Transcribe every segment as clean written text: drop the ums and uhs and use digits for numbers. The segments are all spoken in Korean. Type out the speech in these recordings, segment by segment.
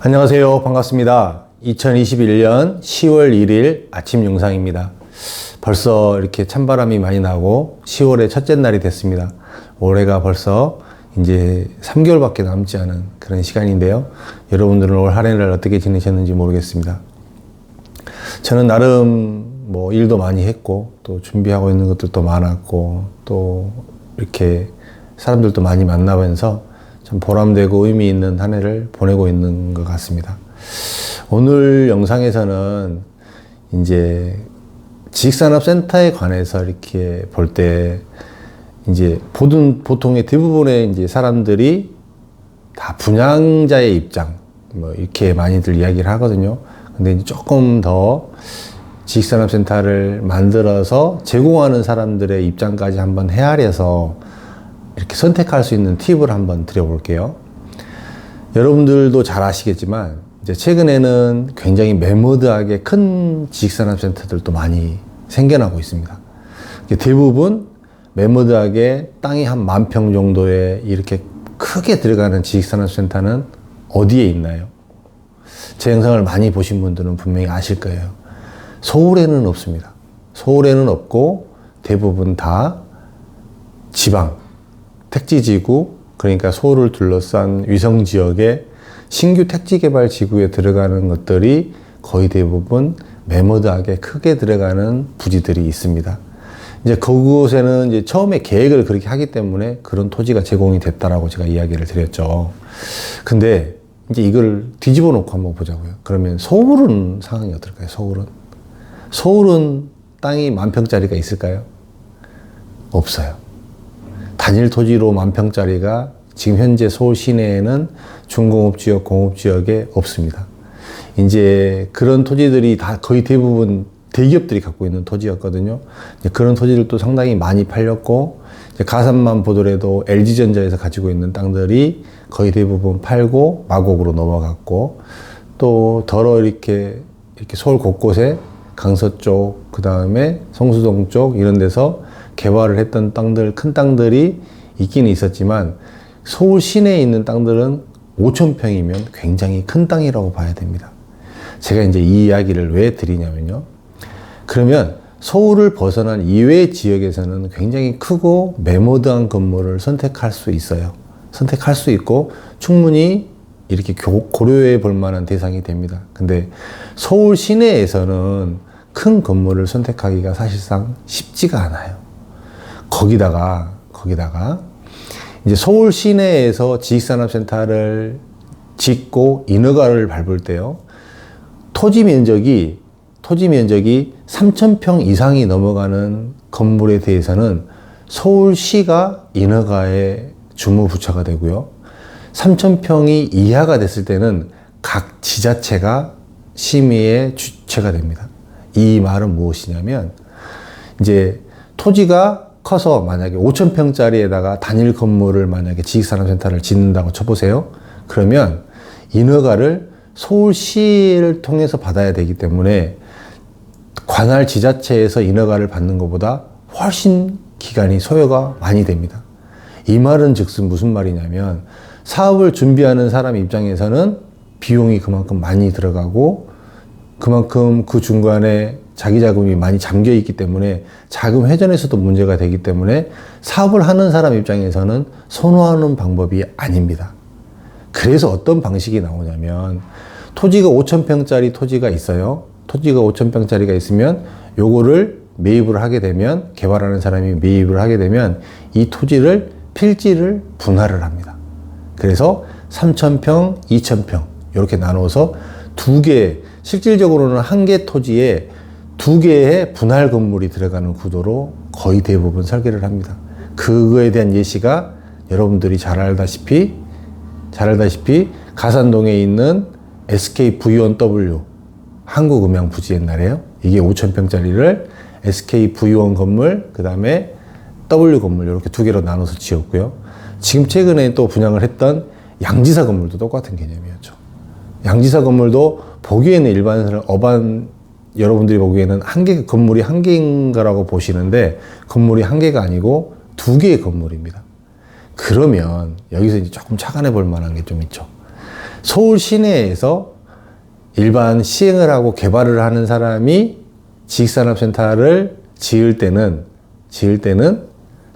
안녕하세요. 반갑습니다. 2021년 10월 1일 아침 영상입니다. 벌써 이렇게 찬바람이 많이 나고 10월의 첫째 날이 됐습니다. 올해가 벌써 이제 3개월밖에 남지 않은 그런 시간인데요. 여러분들은 올 한 해를 어떻게 지내셨는지 모르겠습니다. 저는 나름 일도 많이 했고, 또 준비하고 있는 것들도 많았고, 또 이렇게 사람들도 많이 만나면서 참 보람되고 의미 있는 한 해를 보내고 있는 것 같습니다. 오늘 영상에서는 이제 지식산업센터에 관해서 이렇게 볼 때 이제 보통의 대부분의 이제 사람들이 다 분양자의 입장 이렇게 많이들 이야기를 하거든요. 근데 이제 조금 더 지식산업센터를 만들어서 제공하는 사람들의 입장까지 한번 헤아려서 이렇게 선택할 수 있는 팁을 한번 드려볼게요. 여러분들도 잘 아시겠지만 이제 최근에는 굉장히 매머드하게 큰 지식산업센터들도 많이 생겨나고 있습니다. 대부분 매머드하게 땅이 한 10,000평 정도에 이렇게 크게 들어가는 지식산업센터는 어디에 있나요? 제 영상을 많이 보신 분들은 분명히 아실 거예요. 서울에는 없습니다. 서울에는 없고 대부분 다 지방, 택지지구, 그러니까 서울을 둘러싼 위성지역에 신규 택지개발 지구에 들어가는 것들이 거의 대부분 매머드하게 크게 들어가는 부지들이 있습니다. 이제 그곳에는 이제 처음에 계획을 그렇게 하기 때문에 그런 토지가 제공이 됐다라고 제가 이야기를 드렸죠. 근데 이제 이걸 뒤집어 놓고 한번 보자고요. 그러면 서울은 상황이 어떨까요? 서울은 땅이 10,000평짜리가 있을까요? 없어요. 단일 토지로 10,000평짜리가 지금 현재 서울 시내에는 중공업지역, 공업지역에 없습니다. 이제 그런 토지들이 다 거의 대부분 대기업들이 갖고 있는 토지였거든요. 이제 그런 토지들도 상당히 많이 팔렸고, 이제 가산만 보더라도 LG전자에서 가지고 있는 땅들이 거의 대부분 팔고 마곡으로 넘어갔고, 또 더러 이렇게 서울 곳곳에 강서 쪽, 그 다음에 성수동 쪽 이런 데서 개발을 했던 땅들, 큰 땅들이 있기는 있었지만 서울 시내에 있는 땅들은 5,000평이면 굉장히 큰 땅이라고 봐야 됩니다. 제가 이제 이 이야기를 왜 드리냐면요. 그러면 서울을 벗어난 이외의 지역에서는 굉장히 크고 매머드한 건물을 선택할 수 있어요. 선택할 수 있고 충분히 이렇게 고려해 볼 만한 대상이 됩니다. 근데 서울 시내에서는 큰 건물을 선택하기가 사실상 쉽지가 않아요. 거기다가 이제 서울 시내에서 지식산업센터를 짓고 인허가를 밟을 때요. 토지 면적이 3,000평 이상이 넘어가는 건물에 대해서는 서울시가 인허가에 주무부처가 되고요. 3,000평이 이하가 됐을 때는 각 지자체가 심의에 주체가 됩니다. 이 말은 무엇이냐면 이제 토지가 커서 만약에 5,000평짜리에다가 단일 건물을 만약에 지식산업센터를 짓는다고 쳐보세요. 그러면 인허가를 서울시를 통해서 받아야 되기 때문에 관할 지자체에서 인허가를 받는 것보다 훨씬 기간이 소요가 많이 됩니다. 이 말은 즉슨 무슨 말이냐면 사업을 준비하는 사람 입장에서는 비용이 그만큼 많이 들어가고 그만큼 그 중간에 자기 자금이 많이 잠겨 있기 때문에 자금 회전에서도 문제가 되기 때문에 사업을 하는 사람 입장에서는 선호하는 방법이 아닙니다. 그래서 어떤 방식이 나오냐면 토지가 5,000평짜리 토지가 있어요. 토지가 5,000평짜리가 있으면 요거를 매입을 하게 되면 개발하는 사람이 매입을 하게 되면 이 토지를 필지를 분할을 합니다. 그래서 3,000평, 2,000평 이렇게 나눠서 두 개, 실질적으로는 한 개 토지에 두 개의 분할 건물이 들어가는 구도로 거의 대부분 설계를 합니다. 그거에 대한 예시가 여러분들이 잘 알다시피 가산동에 있는 SKV1W 한국음향 부지 옛날에요. 이게 5,000평짜리를 SKV1 건물, 그 다음에 W 건물 이렇게 두 개로 나눠서 지었고요. 지금 최근에 또 분양을 했던 양지사 건물도 똑같은 개념이었죠. 양지사 건물도 보기에는 일반 여러분들이 보기에는 건물이 한 개인 거라고 보시는데 건물이 한 개가 아니고 두 개의 건물입니다. 그러면 여기서 이제 조금 착안해 볼 만한 게 좀 있죠. 서울 시내에서 일반 시행을 하고 개발을 하는 사람이 지식산업센터를 지을 때는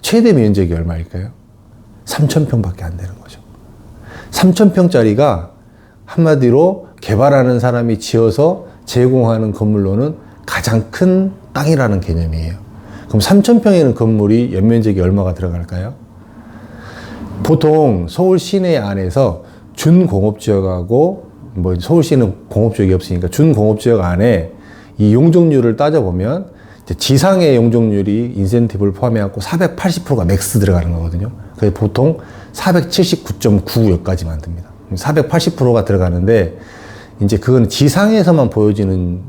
최대 면적이 얼마일까요? 3,000평밖에 안 되는 거죠. 3,000평짜리가 한마디로 개발하는 사람이 지어서 제공하는 건물로는 가장 큰 땅이라는 개념이에요. 그럼 3,000평이는 건물이 연면적이 얼마가 들어갈까요? 보통 서울 시내 안에서 준공업지역하고 뭐 서울시는 공업지역이 없으니까 준공업지역 안에 이 용적률을 따져보면 지상의 용적률이 인센티브를 포함해갖고 480%가 맥스 들어가는 거거든요. 그래서 보통 479.9여기까지 만듭니다. 480%가 들어가는데 이제 그건 지상에서만 보여지는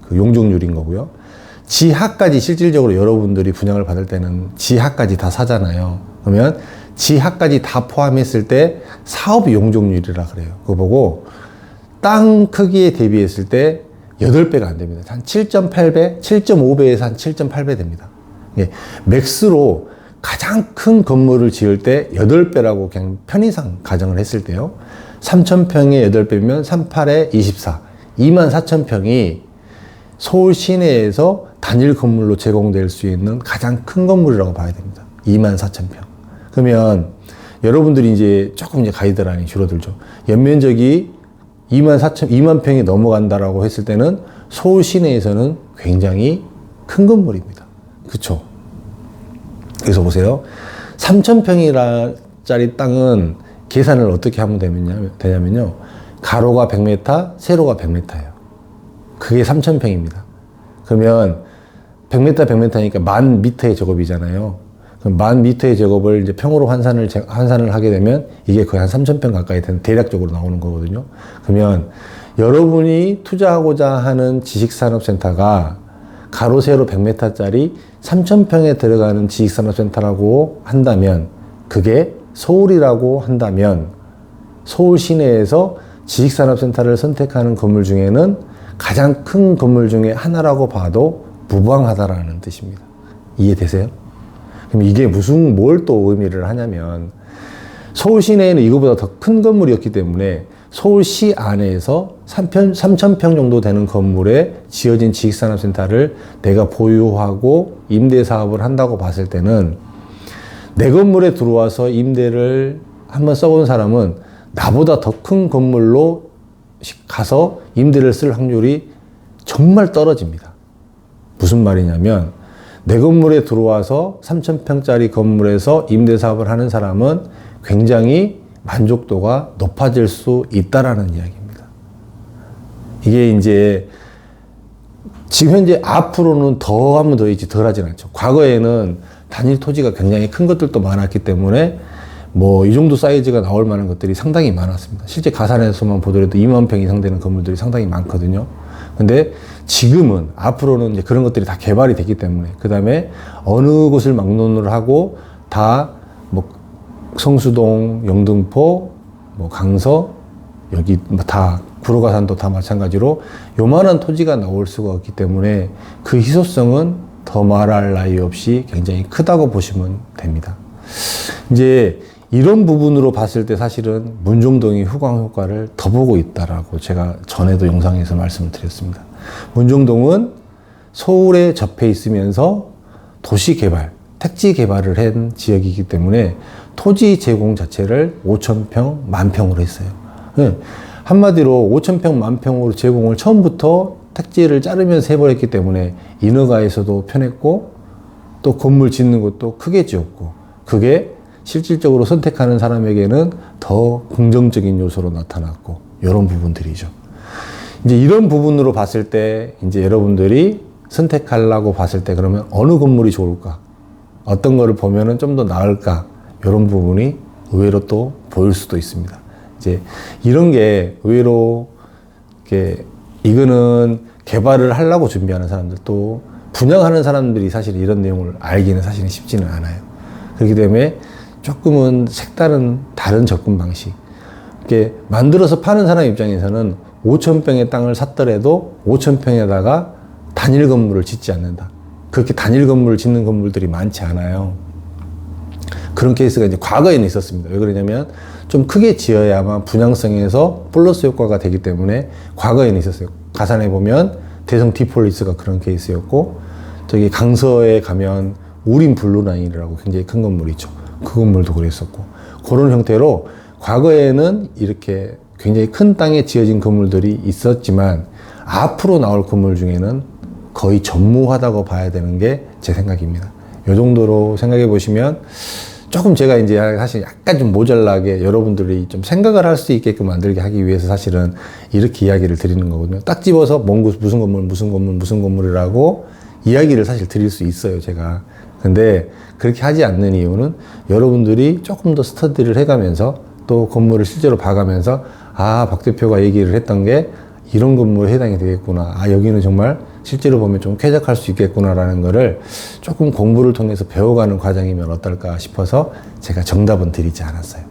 그 용적률인 거고요. 지하까지 실질적으로 여러분들이 분양을 받을 때는 지하까지 다 사잖아요. 그러면 지하까지 다 포함했을 때 사업 용적률이라 그래요. 그거 보고 땅 크기에 대비했을 때 8배가 안 됩니다. 한 7.8배, 7.5배에서 한 7.8배 됩니다. 예, 맥스로 가장 큰 건물을 지을 때 8배라고 그냥 편의상 가정을 했을 때요. 3,000평에 8배면 38에 24, 24,000평이 서울 시내에서 단일 건물로 제공될 수 있는 가장 큰 건물이라고 봐야 됩니다. 24,000평. 그러면 여러분들이 이제 조금 이제 가이드라인이 줄어들죠. 연면적이 2만 평이 넘어간다라고 했을 때는 서울 시내에서는 굉장히 큰 건물입니다. 그쵸? 그래서 보세요. 3,000평짜리 땅은 계산을 어떻게 하면 되냐면요. 가로가 100m, 세로가 100m예요. 그게 3,000평입니다. 그러면 100m, 100m니까 10,000m의 작업이잖아요. 그럼 10,000m의 작업을 이제 평으로 환산을 하게 되면 이게 거의 한 3,000평 가까이 되는 대략적으로 나오는 거거든요. 그러면 여러분이 투자하고자 하는 지식산업센터가 가로, 세로 100m짜리 3,000평에 들어가는 지식산업센터라고 한다면 그게 서울이라고 한다면 서울 시내에서 지식산업센터를 선택하는 건물 중에는 가장 큰 건물 중에 하나라고 봐도 무방하다라는 뜻입니다. 이해되세요? 그럼 이게 뭘 또 의미를 하냐면 서울 시내에는 이거보다 더 큰 건물이었기 때문에 서울시 안에서 3,000평 정도 되는 건물에 지어진 지식산업센터를 내가 보유하고 임대사업을 한다고 봤을 때는 내 건물에 들어와서 임대를 한번 써본 사람은 나보다 더 큰 건물로 가서 임대를 쓸 확률이 정말 떨어집니다. 무슨 말이냐면 내 건물에 들어와서 3,000평짜리 건물에서 임대사업을 하는 사람은 굉장히 만족도가 높아질 수 있다라는 이야기입니다. 이게 이제 지금 현재 앞으로는 더 하면 더 있지 덜 하진 않죠. 과거에는 단일 토지가 굉장히 큰 것들도 많았기 때문에 뭐 이 정도 사이즈가 나올 만한 것들이 상당히 많았습니다. 실제 가산에서만 보더라도 2만 평 이상 되는 건물들이 상당히 많거든요. 근데 지금은 앞으로는 이제 그런 것들이 다 개발이 됐기 때문에 그 다음에 어느 곳을 막론을 하고 다 뭐 성수동, 영등포, 뭐 강서 여기 다 구로가산도 다 마찬가지로 요만한 토지가 나올 수가 없기 때문에 그 희소성은 더 말할 나위 없이 굉장히 크다고 보시면 됩니다. 이제 이런 부분으로 봤을 때 사실은 문종동이 후광 효과를 더 보고 있다라고 제가 전에도 영상에서 말씀을 드렸습니다. 문종동은 서울에 접해 있으면서 도시 개발, 택지 개발을 한 지역이기 때문에 토지 제공 자체를 5,000평, 10,000평으로 했어요. 네. 한마디로 5,000평, 10,000평으로 제공을 처음부터 택지를 자르면서 해버렸기 때문에 인허가에서도 편했고 또 건물 짓는 것도 크게 지었고 그게 실질적으로 선택하는 사람에게는 더 긍정적인 요소로 나타났고 이런 부분들이죠. 이제 이런 부분으로 봤을 때 이제 여러분들이 선택하려고 봤을 때 그러면 어느 건물이 좋을까? 어떤 거를 보면은 좀 더 나을까? 이런 부분이 의외로 또 보일 수도 있습니다. 이제 이런 게 의외로 이렇게 이거는 개발을 하려고 준비하는 사람들 또 분양하는 사람들이 사실 이런 내용을 알기는 사실은 쉽지는 않아요. 그렇기 때문에 조금은 색다른 다른 접근 방식. 이렇게 만들어서 파는 사람 입장에서는 5,000평의 땅을 샀더라도 5,000평에다가 단일 건물을 짓지 않는다. 그렇게 단일 건물을 짓는 건물들이 많지 않아요. 그런 케이스가 이제 과거에는 있었습니다. 왜 그러냐면 좀 크게 지어야만 분양성에서 플러스 효과가 되기 때문에 과거에는 있었어요. 가산에 보면 대성 디폴리스가 그런 케이스였고, 저기 강서에 가면 우린 블루라인이라고 굉장히 큰 건물이 있죠. 그 건물도 그랬었고, 그런 형태로 과거에는 이렇게 굉장히 큰 땅에 지어진 건물들이 있었지만 앞으로 나올 건물 중에는 거의 전무하다고 봐야 되는 게 제 생각입니다. 이 정도로 생각해 보시면 조금 제가 이제 사실 약간 좀 모자라게 여러분들이 좀 생각을 할 수 있게끔 만들게 하기 위해서 사실은 이렇게 이야기를 드리는 거거든요. 딱 집어서 무슨 건물이라고 이야기를 사실 드릴 수 있어요, 제가. 근데 그렇게 하지 않는 이유는 여러분들이 조금 더 스터디를 해가면서 또 건물을 실제로 봐가면서 아, 박 대표가 얘기를 했던 게 이런 건물에 해당이 되겠구나. 아, 여기는 정말 실제로 보면 좀 쾌적할 수 있겠구나라는 거를 조금 공부를 통해서 배워가는 과정이면 어떨까 싶어서 제가 정답은 드리지 않았어요.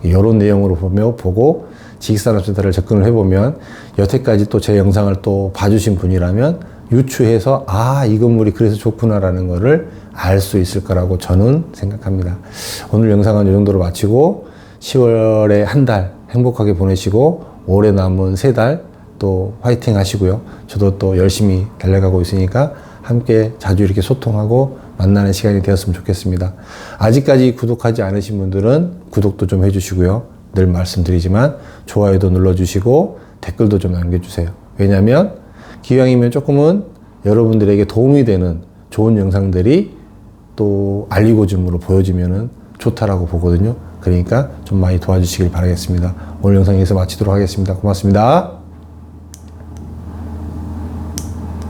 이런 내용으로 보고 지식산업센터를 접근을 해보면 여태까지 또 제 영상을 또 봐주신 분이라면 유추해서 아, 이 건물이 그래서 좋구나라는 거를 알 수 있을 거라고 저는 생각합니다. 오늘 영상은 이 정도로 마치고 10월에 한 달 행복하게 보내시고 올해 남은 3달 또 화이팅 하시고요. 저도 또 열심히 달려가고 있으니까 함께 자주 이렇게 소통하고 만나는 시간이 되었으면 좋겠습니다. 아직까지 구독하지 않으신 분들은 구독도 좀 해주시고요. 늘 말씀드리지만 좋아요도 눌러주시고 댓글도 좀 남겨주세요. 왜냐하면 기왕이면 조금은 여러분들에게 도움이 되는 좋은 영상들이 또 알리고즘으로 보여지면 좋다라고 보거든요. 그러니까 좀 많이 도와주시길 바라겠습니다. 오늘 영상 여기서 마치도록 하겠습니다. 고맙습니다.